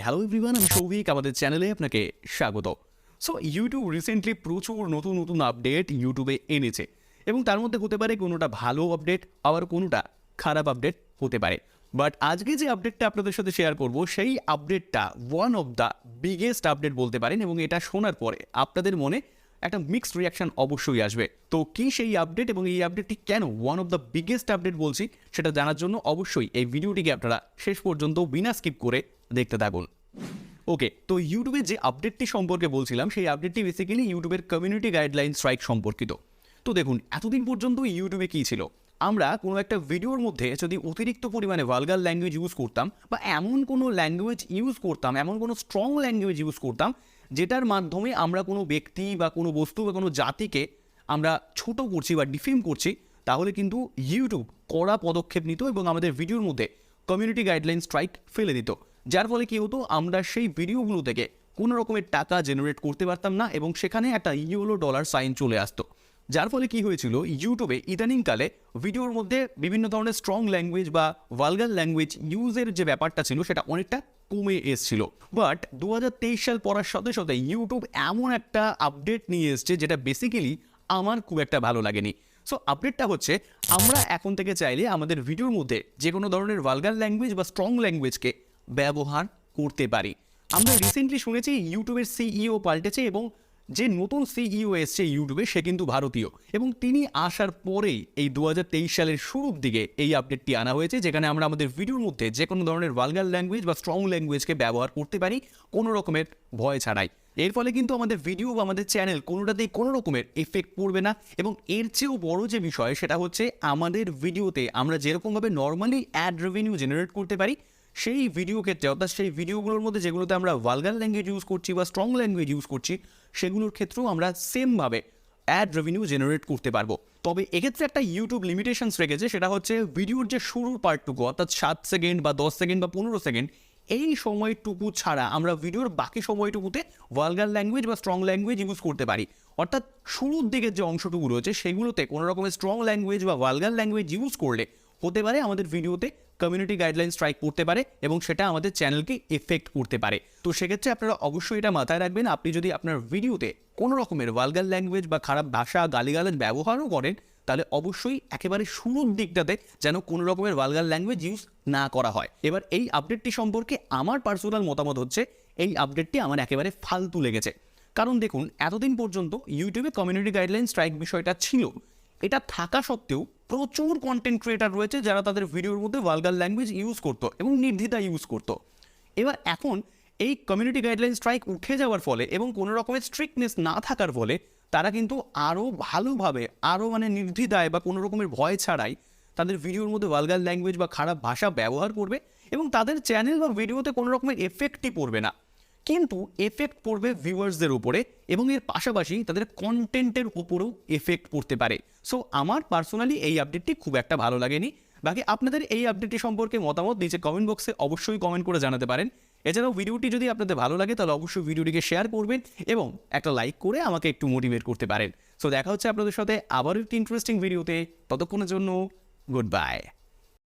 Hello everyone, আমি সৌভিক, আমাদের চ্যানেলে আপনাকে স্বাগত। সো ইউটিউব রিসেন্টলি প্রচুর নতুন নতুন আপডেট ইউটিউবে এনেছে এবং তার মধ্যে হতে পারে কোনোটা ভালো আপডেট, আবার কোনোটা খারাপ আপডেট হতে পারে। বাট আজকে যে আপডেটটা আপনাদের সাথে শেয়ার করব সেই আপডেটটা one of the biggest update বলতে পারেন, এবং এটা শোনার পরে আপনাদের মনে একটা মিক্সড রিয়াকশন অবশ্যই আসবে। তো কি সেই আপডেট এবং এই আপডেটটি কেন one of the biggest update বলছি সেটা জানার জন্য অবশ্যই এই ভিডিওটিকে আপনারা শেষ পর্যন্ত বিনা স্কিপ করে দেখতে থাকুন। ওকে, তো ইউটিউবে যে আপডেটটি সম্পর্কে বলছিলাম সেই আপডেটটি বেসিক্যালি ইউটিউবের কমিউনিটি গাইডলাইন স্ট্রাইক সম্পর্কিত। তো দেখুন, এতদিন পর্যন্ত ইউটিউবে কী ছিল, আমরা কোনো একটা ভিডিওর মধ্যে যদি অতিরিক্ত পরিমাণে ভালগার ল্যাঙ্গুয়েজ ইউজ করতাম বা এমন কোনো ল্যাঙ্গুয়েজ ইউজ করতাম, এমন কোনো স্ট্রং ল্যাঙ্গুয়েজ ইউজ করতাম যেটার মাধ্যমে আমরা কোনো ব্যক্তি বা কোনো বস্তু বা কোনো জাতিকে আমরা ছোট করছি বা ডিফেম করছি, তাহলে কিন্তু ইউটিউব কড়া পদক্ষেপ নিত এবং আমাদের ভিডিওর মধ্যে কমিউনিটি গাইডলাইন স্ট্রাইক ফেলে দিত। যার ফলে কী হতো, আমরা সেই ভিডিওগুলো থেকে কোনো রকমের টাকা জেনারেট করতে পারতাম না এবং সেখানে একটা ইয়েলো ডলার সাইন চলে আসতো। যার ফলে কি হয়েছিল, ইউটিউবে ইদানিংকালে ভিডিওর মধ্যে বিভিন্ন ধরনের স্ট্রং ল্যাঙ্গুয়েজ বা ভালগার ল্যাঙ্গুয়েজ ইউজের যে ব্যাপারটা ছিল সেটা অনেকটা কমে এসেছিল। বাট 2023 সাল পড়ার সাথে সাথে ইউটিউব এমন একটা আপডেট নিয়ে এসছে যেটা বেসিক্যালি আমার খুব একটা ভালো লাগেনি। সো আপডেটটা হচ্ছে, আমরা এখন থেকে চাইলে আমাদের ভিডিওর মধ্যে যে কোনো ধরনের ভালগার ল্যাঙ্গুয়েজ বা স্ট্রং ল্যাঙ্গুয়েজকে ব্যবহার করতে পারি। আমরা রিসেন্টলি শুনেছি ইউটিউবের সিইও পাল্টেছে এবং যে নতুন সিইও এসছে ইউটিউবে সে কিন্তু ভারতীয়, এবং তিনি আসার পরেই এই 2023 সালের শুরুর দিকে এই আপডেটটি আনা হয়েছে, যেখানে আমরা আমাদের ভিডিওর মধ্যে যে কোনো ধরনের ভালগার ল্যাঙ্গুয়েজ বা স্ট্রং ল্যাঙ্গুয়েজকে ব্যবহার করতে পারি কোনো রকমের ভয় ছাড়াই। এর ফলে কিন্তু আমাদের ভিডিও বা আমাদের চ্যানেল কোনোটাতেই কোনো রকমের এফেক্ট পড়বে না, এবং এর চেয়েও বড় যে বিষয় সেটা হচ্ছে আমাদের ভিডিওতে আমরা যেরকমভাবে নর্মালি অ্যাড রেভিনিউ জেনারেট করতে পারি সেই ভিডিও ক্ষেত্রে, অর্থাৎ সেই ভিডিওগুলোর মধ্যে যেগুলোতে আমরা ভালগার ল্যাঙ্গুয়েজ ইউজ করছি বা স্ট্রং ল্যাঙ্গুয়েজ ইউজ করছি সেগুলোর ক্ষেত্রেও আমরা সেমভাবে অ্যাড রেভিনিউ জেনারেট করতে পারবো। তবে এক্ষেত্রে একটা ইউটিউব লিমিটেশনস রেখেছে, সেটা হচ্ছে ভিডিওর যে শুরুর পার্টটুকু, অর্থাৎ 7 সেকেন্ড বা 10 সেকেন্ড বা 15 সেকেন্ড, এই সময়টুকু ছাড়া আমরা ভিডিওর বাকি সময়টুকুতে ভালগার ল্যাঙ্গুয়েজ বা স্ট্রং ল্যাঙ্গুয়েজ ইউজ করতে পারি। অর্থাৎ শুরুর দিকের যে অংশটুকু রয়েছে সেগুলোতে কোনো রকমের স্ট্রং ল্যাঙ্গুয়েজ বা ভালগার ল্যাঙ্গুয়েজ ইউজ করলে হতে পারে আমাদের ভিডিওতে কমিউনিটি গাইডলাইন স্ট্রাইক করতে পারে এবং সেটা আমাদের চ্যানেলকে এফেক্ট করতে পারে। তো সেক্ষেত্রে আপনারা অবশ্যই এটা মাথায় রাখবেন, আপনি যদি আপনার ভিডিওতে কোনো রকমের ভালগার ল্যাঙ্গুয়েজ বা খারাপ ভাষা গালিগালাজ ব্যবহারও করেন, তাহলে অবশ্যই একেবারে শুরুর দিকটাতে যেন কোনো রকমের ভালগার ল্যাঙ্গুয়েজ ইউজ না করা হয়। এবার এই আপডেটটি সম্পর্কে আমার পার্সোনাল মতামত হচ্ছে, এই আপডেটটি আমার একেবারে ফালতু লেগেছে। কারণ দেখুন, এতদিন পর্যন্ত ইউটিউবে কমিউনিটি গাইডলাইন স্ট্রাইক বিষয়টা ছিল, এটা থাকা সত্ত্বেও প্রচুর কন্টেন্ট ক্রিয়েটার রয়েছে যারা তাদের ভিডিওর মধ্যে ভালগার ল্যাঙ্গুয়েজ ইউজ করতো এবং নির্দ্বিধায় ইউজ করতো। এবার এখন এই কমিউনিটি গাইডলাইন স্ট্রাইক উঠে যাওয়ার ফলে এবং কোনো রকমের স্ট্রিক্টনেস না থাকার ফলে তারা কিন্তু আরও ভালোভাবে, আরও নির্দ্বিধায় বা কোনো রকমের ভয় ছাড়াই তাদের ভিডিওর মধ্যে ভালগার ল্যাঙ্গুয়েজ বা খারাপ ভাষা ব্যবহার করবে এবং তাদের চ্যানেল বা ভিডিওতে কোনো রকমের এফেক্টই পড়বে না, কিন্তু এফেক্ট পড়বে ভিউয়ার্সদের উপরে এবং এর পাশাপাশি তাদের কন্টেন্টের উপরেও এফেক্ট পড়তে পারে। সো আমার পার্সোনালি এই আপডেটটি খুব একটা ভালো লাগেনি। বাকি আপনাদের এই আপডেটটি সম্পর্কে মতামত নিচে কমেন্ট বক্সে অবশ্যই কমেন্ট করে জানাতে পারেন। এছাড়াও ভিডিওটি যদি আপনাদের ভালো লাগে তাহলে অবশ্যই ভিডিওটিকে শেয়ার করবেন এবং একটা লাইক করে আমাকে একটু মোটিভেট করতে পারেন। সো দেখা হচ্ছে আপনাদের সাথে আবারও একটি ইন্টারেস্টিং ভিডিওতে, ততক্ষণের জন্য গুড বাই।